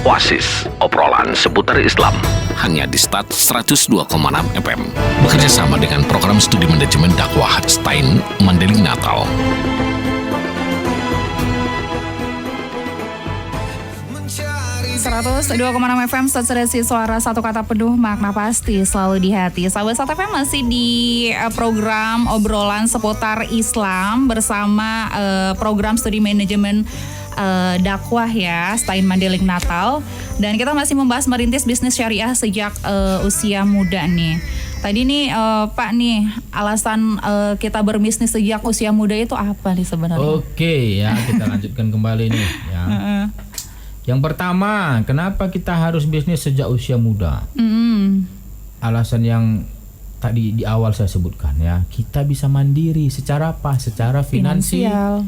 Oasis, obrolan seputar Islam. Hanya di Start 102,6 FM. Bekerja sama dengan program studi manajemen dakwah Stein Mandailing Natal. Seratus 2,6 FM Stasiun Suara Satu Kata Penuh Makna Pasti Selalu di Hati. Sahabat Sat FM masih di program obrolan seputar Islam bersama program studi manajemen dakwah ya Stein Mandailing Natal, dan kita masih membahas merintis bisnis syariah sejak usia muda nih. Tadi nih Pak nih, alasan kita berbisnis sejak usia muda itu apa nih sebenarnya? Oke ya, kita lanjutkan kembali nih ya. Yang pertama, kenapa kita harus bisnis sejak usia muda? Alasan yang tadi di awal saya sebutkan ya, kita bisa mandiri secara apa? Secara finansial,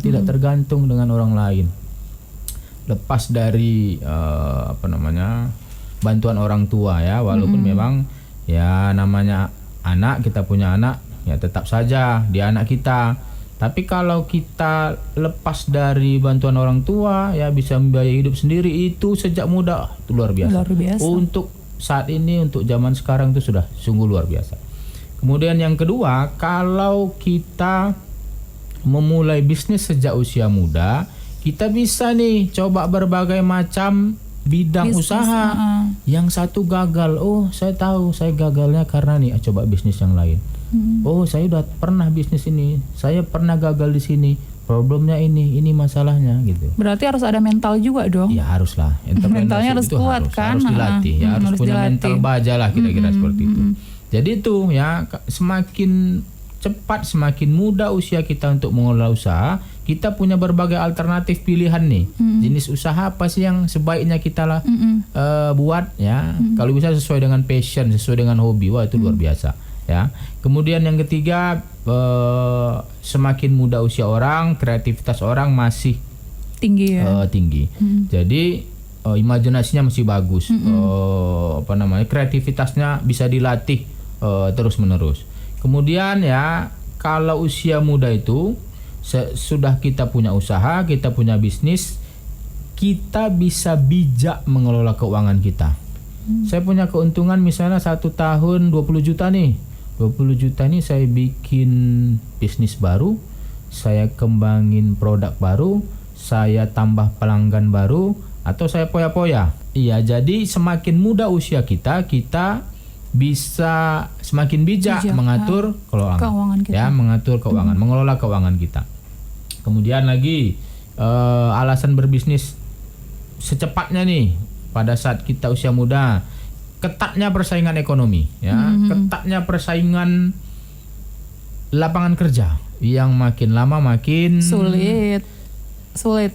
tidak tergantung dengan orang lain. Lepas dari bantuan orang tua ya, walaupun memang ya namanya anak, kita punya anak ya tetap saja dia anak kita. Tapi kalau kita lepas dari bantuan orang tua ya, bisa membiayai hidup sendiri, itu sejak muda itu luar biasa. Untuk saat ini, untuk zaman sekarang itu sudah sungguh luar biasa. Kemudian yang kedua, kalau kita memulai bisnis sejak usia muda, kita bisa nih coba berbagai macam bidang usaha. Yang satu gagal, oh saya tahu saya gagalnya karena nih coba bisnis yang lain. Oh saya udah pernah bisnis ini, saya pernah gagal di sini, problemnya ini masalahnya gitu. Berarti harus ada mental juga dong? Ya haruslah. Mentalnya harus kuat kan? Harus dilatih ya, harus punya dilatih. Mental baja lah kira-kira seperti itu. Jadi itu ya, semakin cepat, semakin muda usia kita untuk mengelola usaha, kita punya berbagai alternatif pilihan nih. Jenis usaha apa sih yang sebaiknya kita buat ya? Kalau bisa sesuai dengan passion, sesuai dengan hobi, wah itu luar biasa. Ya, kemudian yang ketiga, semakin muda usia orang, kreativitas orang masih tinggi ya. Jadi imajinasinya masih bagus, kreativitasnya bisa dilatih terus menerus. Kemudian ya, kalau usia muda itu sudah kita punya usaha, kita punya bisnis, kita bisa bijak mengelola keuangan kita. Saya punya keuntungan misalnya 1 tahun 20 juta nih. 20 juta ini saya bikin bisnis baru, saya kembangin produk baru, saya tambah pelanggan baru, atau saya poya-poya. Iya, jadi semakin muda usia kita bisa semakin bijak mengatur keuangan kita. Ya, mengatur keuangan, mengelola keuangan kita. Kemudian lagi alasan berbisnis secepatnya nih pada saat kita usia muda. Ketatnya persaingan ekonomi ya, ketatnya persaingan lapangan kerja yang makin lama makin sulit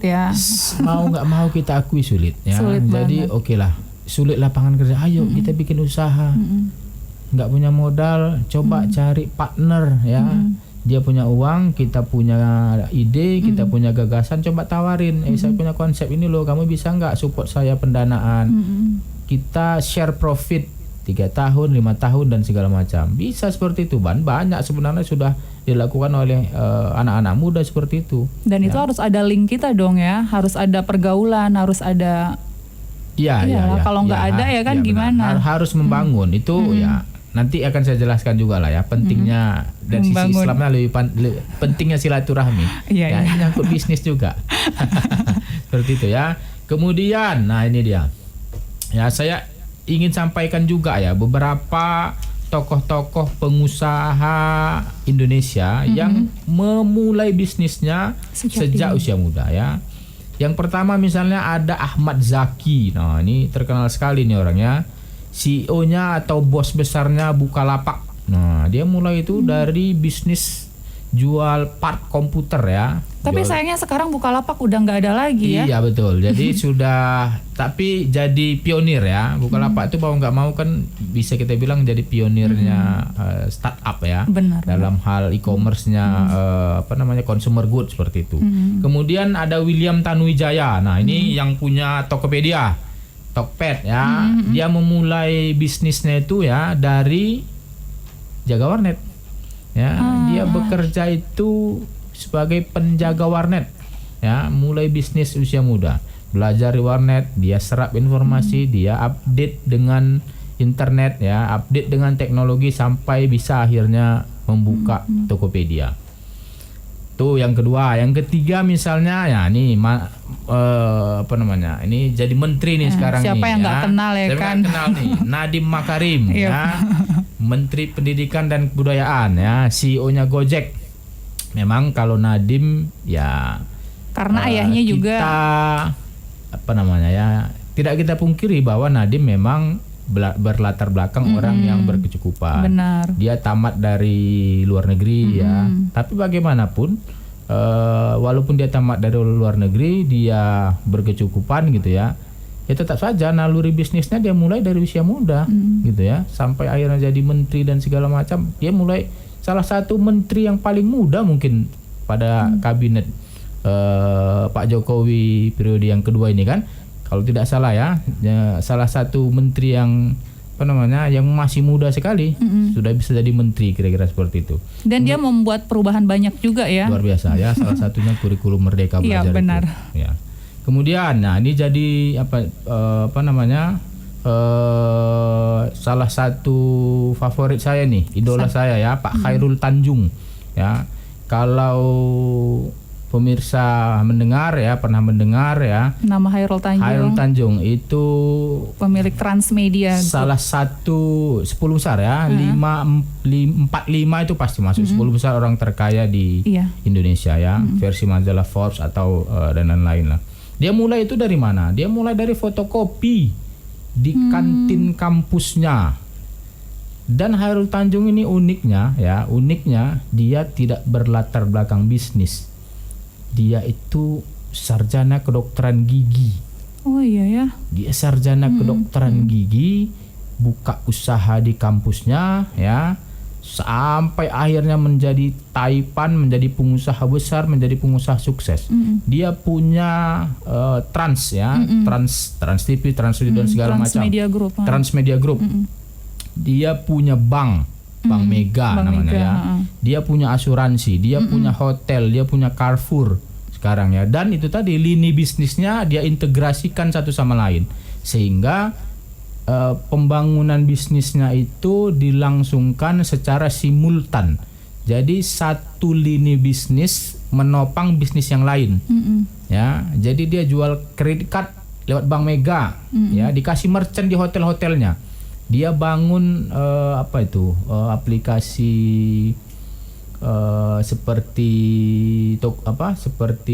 ya. Mau nggak mau kita akui sulit ya. Jadi oke lah, sulit lapangan kerja. Ayo kita bikin usaha. Nggak punya modal, coba cari partner ya. Dia punya uang, kita punya ide, kita punya gagasan, coba tawarin. Saya punya konsep ini loh, kamu bisa nggak support saya pendanaan? Kita share profit 3 tahun, 5 tahun dan segala macam. Bisa seperti itu, banyak sebenarnya sudah dilakukan oleh anak-anak muda seperti itu. Dan itu harus ada link kita dong ya, harus ada pergaulan, harus ada. Iya. Kalau nggak ada ya kan gimana? Harus membangun itu ya. Nanti akan saya jelaskan juga lah ya, pentingnya dari sisi Islamnya lebih pentingnya silaturahmi. Ya, ini nyangkut bisnis juga. Seperti itu ya. Kemudian, nah ini dia. Ya, saya ingin sampaikan juga ya, beberapa tokoh-tokoh pengusaha Indonesia yang memulai bisnisnya sejak usia muda ya. Yang pertama misalnya ada Ahmad Zaki. Nah, ini terkenal sekali nih orangnya. CEO-nya atau bos besarnya Bukalapak. Nah, dia mulai itu dari bisnis jual part komputer ya. Tapi sayangnya sekarang Bukalapak udah nggak ada lagi ya. Iya betul. Jadi sudah, tapi jadi pionir ya. Bukalapak itu mau nggak mau kan bisa kita bilang jadi pionirnya startup ya. Benar. Dalam hal e-commerce-nya consumer goods seperti itu. Kemudian ada William Tanuwijaya. Nah, ini yang punya Tokopedia, Tokped ya. Dia memulai bisnisnya itu ya dari jaga warnet. Ya, dia bekerja itu sebagai penjaga warnet. Ya, mulai bisnis usia muda. belajar di warnet, dia serap informasi, dia update dengan internet ya, update dengan teknologi sampai bisa akhirnya membuka Tokopedia. Tuh yang kedua. Yang ketiga misalnya ya nih apa namanya? Ini jadi menteri nih sekarang siapa nih. yang nggak kenal ya Siapa kan? nggak kenal nih? Nadiem Makarim ya. Menteri Pendidikan dan Kebudayaan ya, CEO-nya Gojek. Memang kalau Nadiem ya Karena ayahnya juga kita apa namanya ya, tidak kita pungkiri bahwa Nadiem memang berlatar belakang orang yang berkecukupan. benar. Dia tamat dari luar negeri ya. Tapi bagaimanapun walaupun dia tamat dari luar negeri, dia berkecukupan gitu ya. Ya tetap saja naluri bisnisnya dia mulai dari usia muda gitu ya. Sampai akhirnya jadi menteri dan segala macam. Dia mulai salah satu menteri yang paling muda mungkin pada kabinet Pak Jokowi periode yang kedua ini kan. Kalau tidak salah ya, salah satu menteri yang apa namanya yang masih muda sekali sudah bisa jadi menteri, kira-kira seperti itu. Dan dia membuat perubahan banyak juga ya. Luar biasa ya, salah satunya kurikulum Merdeka Belajar. Iya, benar. Itu. Ya. Kemudian, nah ini jadi apa namanya salah satu favorit saya nih, idola saya ya, Pak Khairul Tanjung. Ya, kalau pemirsa pernah mendengar ya, Nama Khairul Tanjung. Khairul Tanjung itu Pemilik Transmedia. salah satu 10 besar ya, 45 itu pasti masuk 10 besar orang terkaya di Iya. Indonesia ya, versi majalah Forbes atau dan lain-lain lah. Dia mulai itu dari mana? Dia mulai dari fotokopi di kantin kampusnya. Dan Khairul Tanjung ini uniknya dia tidak berlatar belakang bisnis. Dia itu sarjana kedokteran gigi. Oh iya ya. Dia sarjana kedokteran gigi, buka usaha di kampusnya ya, sampai akhirnya menjadi taipan, menjadi pengusaha besar, menjadi pengusaha sukses. Dia punya Trans Trans TV, Trans Video dan segala macam. Transmedia Group. Transmedia Group. Dia punya Bank Mega namanya Mega, ya. Dia punya asuransi, dia punya hotel, dia punya Carrefour sekarang ya. Dan itu tadi lini bisnisnya dia integrasikan satu sama lain sehingga pembangunan bisnisnya itu dilangsungkan secara simultan. Jadi satu lini bisnis menopang bisnis yang lain. Ya, jadi dia jual kredit card lewat Bank Mega, ya, dikasih merchant di hotel-hotelnya. Dia bangun aplikasi seperti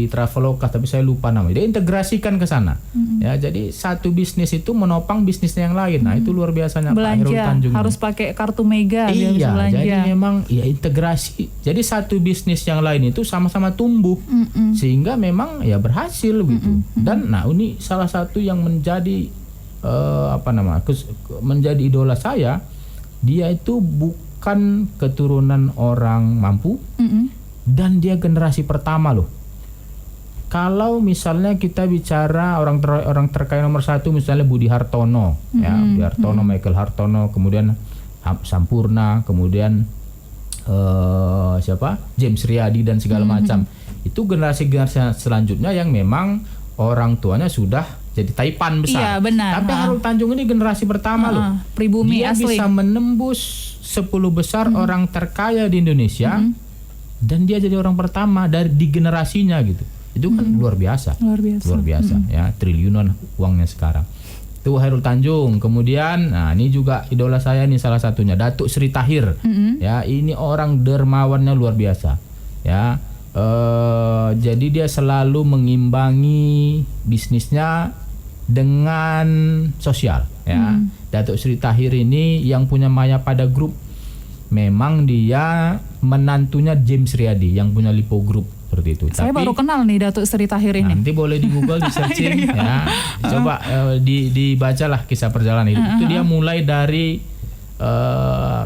Traveloka, tapi saya lupa namanya. Dia integrasikan ke sana. Ya, jadi satu bisnis itu menopang bisnisnya yang lain. Nah, itu luar biasanya Pak Khairul Tanjung. Harus pakai kartu Mega biar bisa Iya, belanja. jadi memang ya integrasi. Jadi satu bisnis yang lain itu sama-sama tumbuh sehingga memang ya berhasil gitu. Dan nah ini salah satu yang menjadi menjadi idola saya. Dia itu bukan keturunan orang mampu dan dia generasi pertama loh. Kalau misalnya kita bicara orang terkaya nomor satu misalnya Budi Hartono, ya Budi Hartono, Michael Hartono, kemudian Sampurna, kemudian James Riyadi dan segala macam. Itu generasi selanjutnya yang memang orang tuanya sudah jadi taipan besar. Iya, benar. Tapi Khairul Tanjung ini generasi pertama loh. Pribumi dia asli. bisa menembus 10 besar orang terkaya di Indonesia dan dia jadi orang pertama di generasinya gitu. Itu kan luar biasa. Luar biasa ya, triliunan uangnya sekarang. Itu Khairul Tanjung. Kemudian nah ini juga idola saya nih salah satunya Datuk Sri Tahir. Ya, ini orang dermawannya luar biasa. Ya. Jadi dia selalu mengimbangi bisnisnya dengan sosial ya. Datuk Sri Tahir ini yang punya Mayapada Group. Memang dia menantunya James Riyadi yang punya Lipo Group seperti itu. Saya baru kenal nih Datuk Sri Tahir ini. Nanti boleh di Google, di searching ya. Coba dibacalah kisah perjalanan hidup. Itu dia mulai dari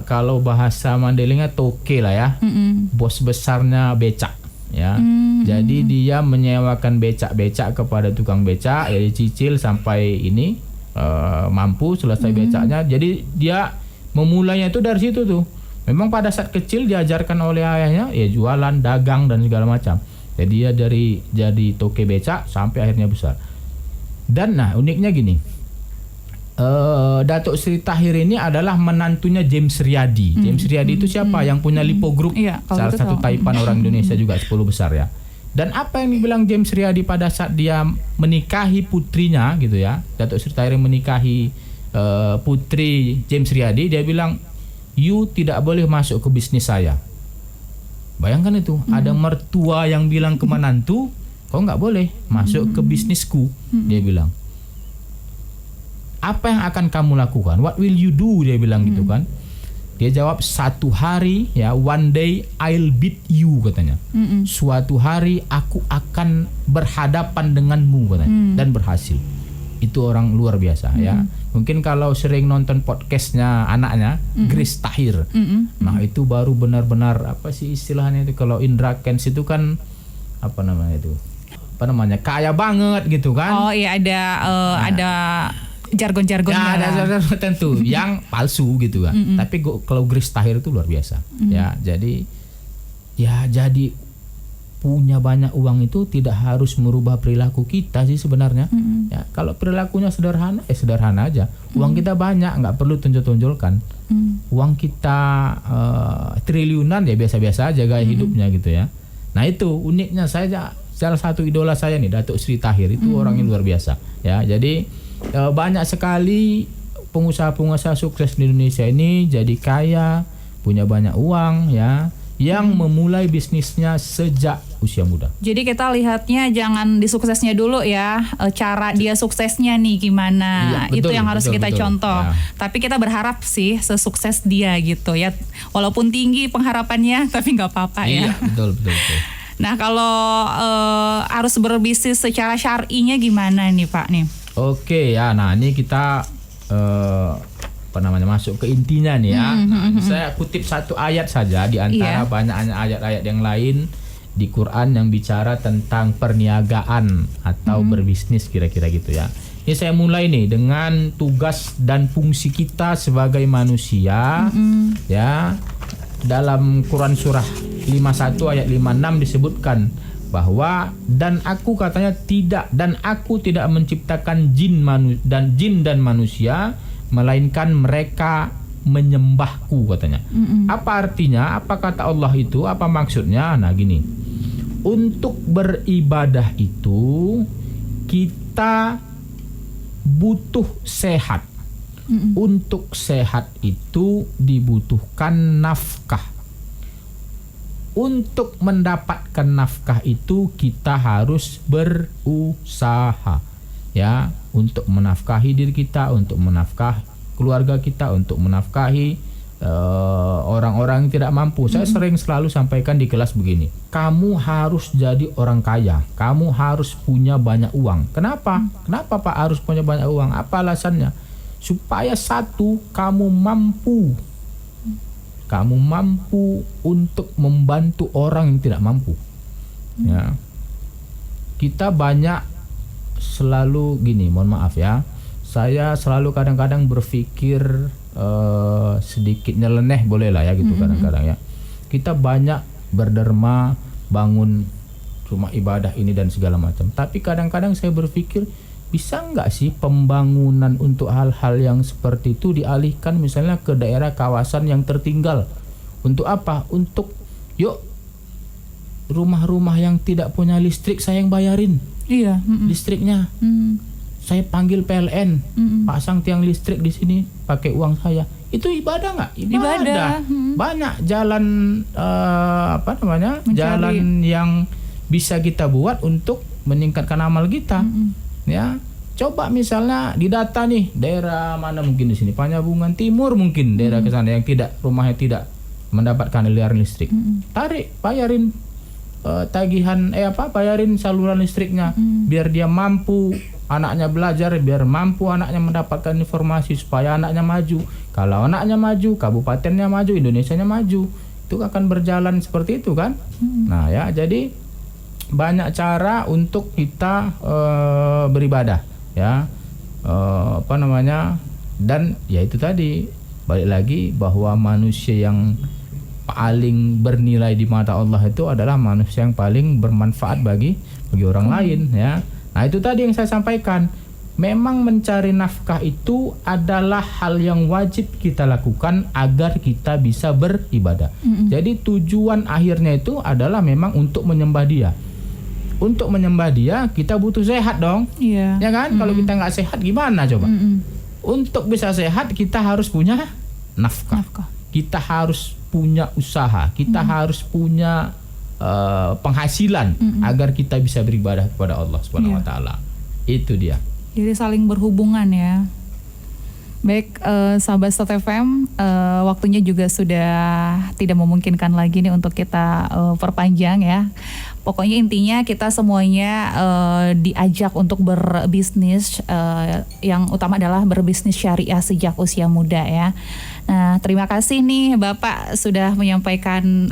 kalau bahasa Mandailinga toke lah ya. Bos besarnya becak. Ya, jadi dia menyewakan becak-becak kepada tukang becak, ya dicicil sampai ini mampu selesai becaknya. Jadi dia memulainya itu dari situ tuh. Memang pada saat kecil diajarkan oleh ayahnya ya jualan, dagang dan segala macam. Jadi dia jadi toke becak sampai akhirnya besar. Dan nah uniknya gini, Datuk Sri Tahir ini adalah menantunya James Riyadi. James Riyadi itu siapa? Yang punya Lipo Group, Iya, kalau salah itu satu tahu. taipan orang Indonesia juga 10 besar ya. Dan apa yang dibilang James Riyadi pada saat dia menikahi putrinya gitu ya, Datuk Sri Tahir menikahi putri James Riyadi, dia bilang, you tidak boleh masuk ke bisnis saya. Bayangkan itu, ada mertua yang bilang ke menantu, kau nggak boleh masuk ke bisnisku. Dia bilang, apa yang akan kamu lakukan? What will you do? Dia bilang gitu kan. Dia jawab, satu hari ya, one day I'll beat you katanya. Suatu hari aku akan berhadapan denganmu katanya, dan berhasil. Itu orang luar biasa ya. Mungkin kalau sering nonton podcastnya anaknya Grace Tahir, nah itu baru benar-benar apa sih istilahnya itu, kalau Indra Kents itu kan apa namanya itu? Apa namanya? Kaya banget gitu kan. Oh iya, ada jargon-jargonnya. Ya, ada jargon tertentu yang palsu gitu kan. Tapi kalau Grace Tahir itu luar biasa. Ya, jadi punya banyak uang itu tidak harus merubah perilaku kita sih sebenarnya. Ya, kalau perilakunya sederhana, sederhana aja. Uang kita banyak, nggak perlu tonjol-tonjolkan. Uang kita triliunan ya biasa-biasa aja gaya hidupnya gitu ya. Nah itu uniknya, saya salah satu idola saya nih Datuk Sri Tahir itu orangnya luar biasa. Ya, jadi banyak sekali pengusaha-pengusaha sukses di Indonesia ini jadi kaya, punya banyak uang ya, yang memulai bisnisnya sejak usia muda. Jadi kita lihatnya jangan di suksesnya dulu ya, cara dia suksesnya nih gimana. Iya, itu yang harus kita contoh. Ya. Tapi kita berharap sih sesukses dia gitu ya. Walaupun tinggi pengharapannya, tapi nggak apa-apa ya. Iya, betul. Nah kalau harus berbisnis secara syar'inya gimana nih Pak nih? Oke ya, nah ini kita masuk ke intinya nih ya. Saya kutip satu ayat saja di antara banyaknya ayat-ayat yang lain di Quran yang bicara tentang perniagaan atau berbisnis kira-kira gitu ya. Ini saya mulai nih dengan tugas dan fungsi kita sebagai manusia ya. Dalam Quran surah 51 ayat 56 disebutkan bahwa dan aku tidak menciptakan jin dan manusia melainkan mereka menyembahku katanya. Apa artinya? Apa kata Allah itu? Apa maksudnya? Nah gini, untuk beribadah itu kita butuh sehat. Untuk sehat itu dibutuhkan nafkah. Untuk mendapatkan nafkah itu kita harus berusaha ya, untuk menafkahi diri kita, untuk menafkahi keluarga kita, untuk menafkahi orang-orang yang tidak mampu. Saya selalu sampaikan di kelas begini, kamu harus jadi orang kaya, kamu harus punya banyak uang. Kenapa Pak harus punya banyak uang? Apa alasannya? Supaya satu, kamu mampu untuk membantu orang yang tidak mampu. Ya. Kita banyak selalu gini, mohon maaf ya, saya selalu kadang-kadang berpikir sedikit nyeleneh boleh lah ya gitu kadang-kadang ya. Kita banyak berderma bangun rumah ibadah ini dan segala macam, tapi kadang-kadang saya berpikir, bisa nggak sih pembangunan untuk hal-hal yang seperti itu dialihkan misalnya ke daerah kawasan yang tertinggal? Untuk apa? Untuk rumah-rumah yang tidak punya listrik saya yang bayarin. Iya. Listriknya. Saya panggil PLN, pasang tiang listrik di sini pakai uang saya. Itu ibadah nggak? Ibadah. Banyak jalan jalan yang bisa kita buat untuk meningkatkan amal kita. Ya, coba misalnya didata nih daerah mana mungkin di sini Panyabungan Timur mungkin daerah kesana yang rumahnya tidak mendapatkan aliran listrik. Tarik, bayarin tagihan bayarin saluran listriknya biar dia mampu anaknya belajar, biar mampu anaknya mendapatkan informasi supaya anaknya maju. Kalau anaknya maju, kabupatennya maju, Indonesianya maju. Itu akan berjalan seperti itu kan? Nah ya, jadi banyak cara untuk kita beribadah ya, dan ya itu tadi balik lagi bahwa manusia yang paling bernilai di mata Allah itu adalah manusia yang paling bermanfaat bagi orang lain ya. Nah itu tadi yang saya sampaikan, memang mencari nafkah itu adalah hal yang wajib kita lakukan agar kita bisa beribadah. Jadi tujuan akhirnya itu adalah memang untuk menyembah Dia. Untuk menyembah Dia kita butuh sehat dong. Iya. Ya kan? Kalau kita nggak sehat gimana coba? Untuk bisa sehat kita harus punya nafkah. Kita harus punya usaha. Kita harus punya penghasilan agar kita bisa beribadah kepada Allah Subhanahu wa taala. Itu dia. Jadi saling berhubungan ya. Baik, sahabat Stat FM, waktunya juga sudah tidak memungkinkan lagi nih untuk kita perpanjang ya. Pokoknya intinya kita semuanya diajak untuk berbisnis, yang utama adalah berbisnis syariah sejak usia muda ya. Nah, terima kasih nih Bapak sudah menyampaikan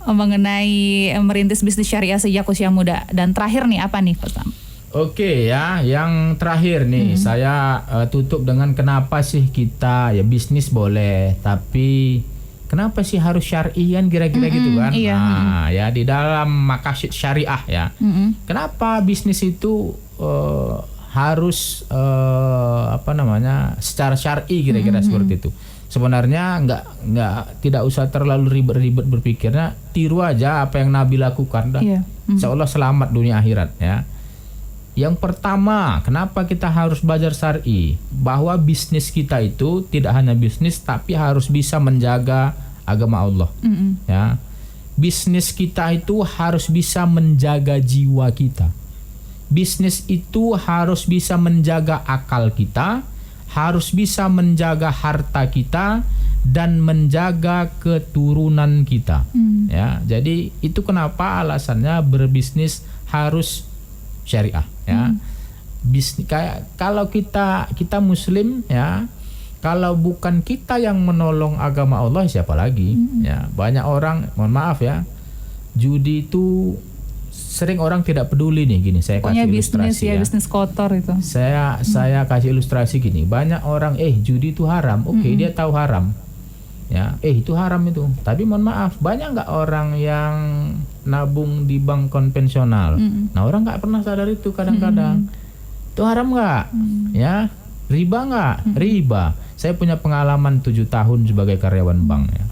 mengenai merintis bisnis syariah sejak usia muda. Dan terakhir nih apa nih Pak? Oke ya, yang terakhir nih saya tutup dengan kenapa sih kita ya bisnis boleh, tapi kenapa sih harus syar'i kan kira-kira gitu kan? Iya. Nah ya di dalam maqasid syariah ya, kenapa bisnis itu harus secara syar'i kira-kira seperti itu? Sebenarnya tidak usah terlalu ribet-ribet berpikirnya, tiru aja apa yang Nabi lakukan dah. Insya Allah selamat dunia akhirat ya. Yang pertama, kenapa kita harus belajar syar'i? Bahwa bisnis kita itu tidak hanya bisnis, tapi harus bisa menjaga agama Allah. Ya, bisnis kita itu harus bisa menjaga jiwa kita. Bisnis itu harus bisa menjaga akal kita, harus bisa menjaga harta kita dan menjaga keturunan kita. Ya, jadi itu kenapa alasannya berbisnis harus syariah. Ya, bisnis kayak kalau kita Muslim ya, kalau bukan kita yang menolong agama Allah siapa lagi? Ya, banyak orang, mohon maaf ya, judi itu sering orang tidak peduli nih gini. Saya pokoknya kasih bisnis ilustrasi ya. Bisnis kotor itu. Saya kasih ilustrasi gini. Banyak orang judi itu haram. Oke, dia tahu haram. Ya, itu haram itu. Tapi mohon maaf, banyak nggak orang yang nabung di bank konvensional? Nah, orang nggak pernah sadar itu kadang-kadang. Itu haram nggak? Ya, riba nggak? Riba. Saya punya pengalaman 7 tahun sebagai karyawan bank ya.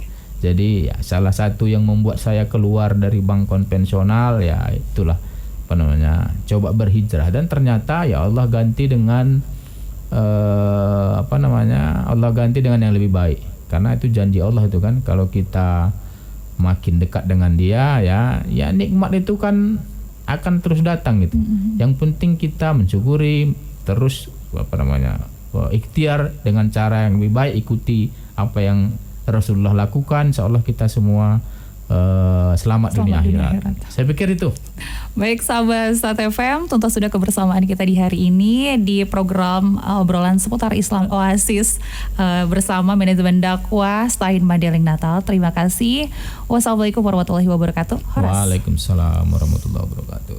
Jadi ya, salah satu yang membuat saya keluar dari bank konvensional ya itulah coba berhijrah, dan ternyata ya Allah ganti dengan Allah ganti dengan yang lebih baik, karena itu janji Allah itu kan, kalau kita makin dekat dengan Dia ya nikmat itu kan akan terus datang gitu. Yang penting kita mensyukuri, terus ikhtiar dengan cara yang lebih baik, ikuti apa yang Rasulullah lakukan, insyaallah kita semua selamat dunia akhirat. Saya pikir itu. Baik sahabat Stat FM, tentu sudah kebersamaan kita di hari ini di program obrolan seputar Islam Oasis bersama manajemen dakwah Stain Mandailing Natal. Terima kasih. Wassalamualaikum warahmatullahi wabarakatuh. Waalaikumsalam warahmatullahi wabarakatuh.